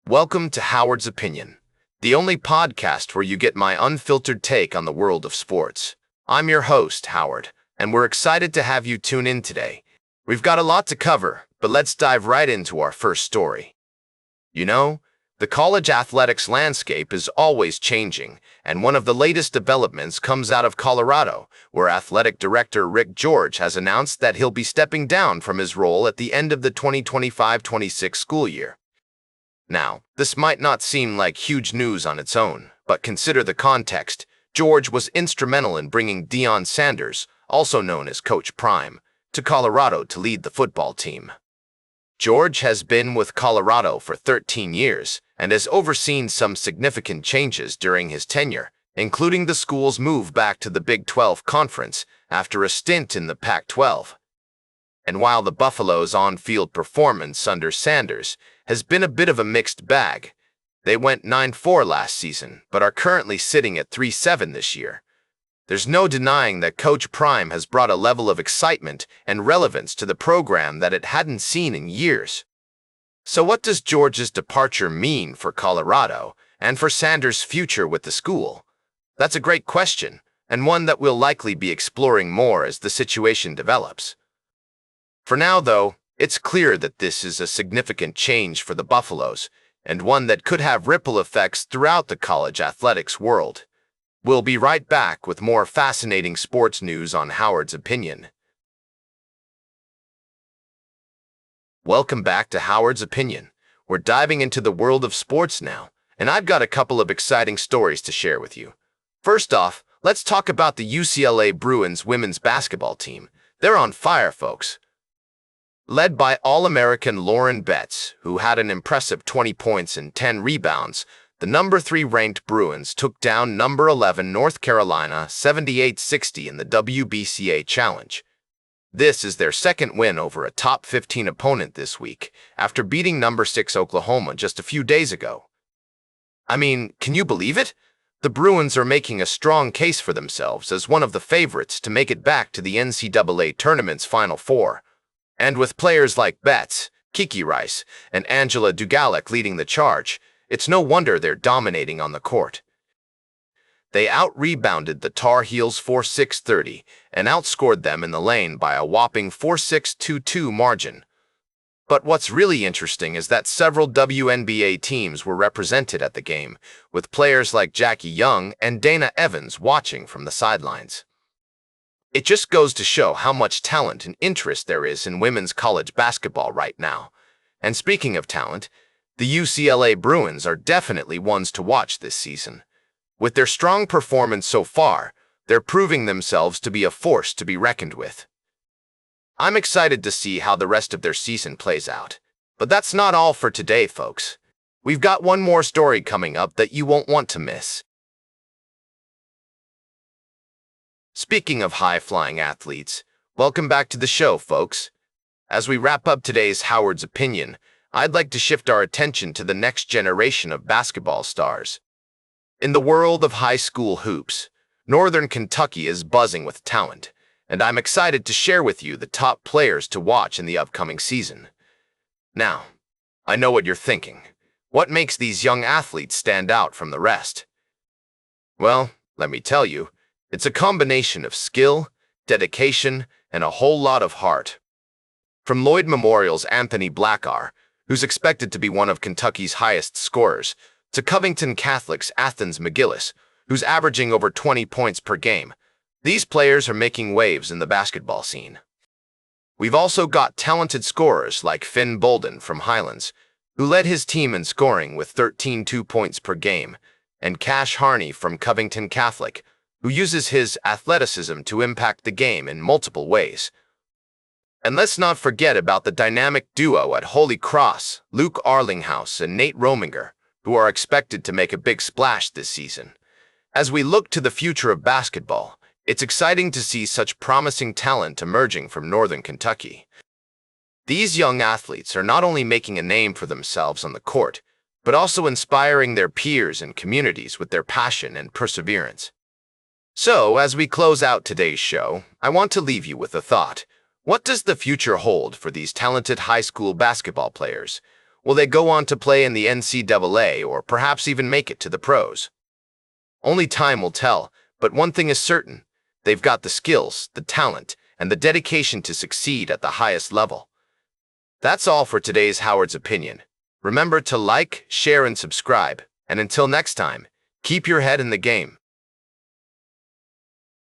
Welcome to Howard's Opinion, the only podcast where you get my unfiltered take on the world of sports. I'm your host, Howard, and we're excited to have you tune in today. We've got a lot to cover, but let's dive right into our first story. You know, the college athletics landscape is always changing, and one of the latest developments comes out of Colorado, where athletic director Rick George has announced that he'll be stepping down from his role at the end of the 2025-26 school year. Now, this might not seem like huge news on its own, but consider the context. George was instrumental in bringing Deion Sanders, also known as Coach Prime, to Colorado to lead the football team. George has been with Colorado for 13 years and has overseen some significant changes during his tenure, including the school's move back to the Big 12 Conference after a stint in the Pac-12. And while the Buffalo's on-field performance under Sanders has been a bit of a mixed bag, they went 9-4 last season, but are currently sitting at 3-7 this year. There's no denying that Coach Prime has brought a level of excitement and relevance to the program that it hadn't seen in years. So what does George's departure mean for Colorado and for Sanders' future with the school? That's a great question, and one that we'll likely be exploring more as the situation develops. For now, though, it's clear that this is a significant change for the Buffaloes, and one that could have ripple effects throughout the college athletics world. We'll be right back with more fascinating sports news on Howard's Opinion. Welcome back to Howard's Opinion. We're diving into the world of sports now, and I've got a couple of exciting stories to share with you. First off, let's talk about the UCLA Bruins women's basketball team. They're on fire, folks. Led by All-American Lauren Betts, who had an impressive 20 points and 10 rebounds, the number 3 ranked Bruins took down number 11 North Carolina 78-60 in the WBCA Challenge. This is their second win over a top 15 opponent this week, after beating number 6 Oklahoma just a few days ago. I mean, can you believe it? The Bruins are making a strong case for themselves as one of the favorites to make it back to the NCAA tournament's Final Four. And with players like Betts, Kiki Rice, and Angela Dugalek leading the charge, it's no wonder they're dominating on the court. They out-rebounded the Tar Heels 4-6-30 and outscored them in the lane by a whopping 4-6-2-2 margin. But what's really interesting is that several WNBA teams were represented at the game, with players like Jackie Young and Dana Evans watching from the sidelines. It just goes to show how much talent and interest there is in women's college basketball right now. And speaking of talent, the UCLA Bruins are definitely ones to watch this season. With their strong performance so far, they're proving themselves to be a force to be reckoned with. I'm excited to see how the rest of their season plays out. But that's not all for today, folks. We've got one more story coming up that you won't want to miss. Speaking of high-flying athletes, welcome back to the show, folks. As we wrap up today's Howard's Opinion, I'd like to shift our attention to the next generation of basketball stars. In the world of high school hoops, Northern Kentucky is buzzing with talent, and I'm excited to share with you the top players to watch in the upcoming season. Now, I know what you're thinking. What makes these young athletes stand out from the rest? Well, let me tell you, it's a combination of skill, dedication, and a whole lot of heart. From Lloyd Memorial's Anthony Blackar, who's expected to be one of Kentucky's highest scorers, to Covington Catholic's Athens McGillis, who's averaging over 20 points per game, these players are making waves in the basketball scene. We've also got talented scorers like Finn Bolden from Highlands, who led his team in scoring with 13 points per game, and Cash Harney from Covington Catholic, who uses his athleticism to impact the game in multiple ways. And let's not forget about the dynamic duo at Holy Cross, Luke Arlinghouse and Nate Rominger, who are expected to make a big splash this season. As we look to the future of basketball, it's exciting to see such promising talent emerging from Northern Kentucky. These young athletes are not only making a name for themselves on the court, but also inspiring their peers and communities with their passion and perseverance. So, as we close out today's show, I want to leave you with a thought. What does the future hold for these talented high school basketball players? Will they go on to play in the NCAA or perhaps even make it to the pros? Only time will tell, but one thing is certain. They've got the skills, the talent, and the dedication to succeed at the highest level. That's all for today's Howard's Opinion. Remember to like, share, and subscribe. And until next time, keep your head in the game.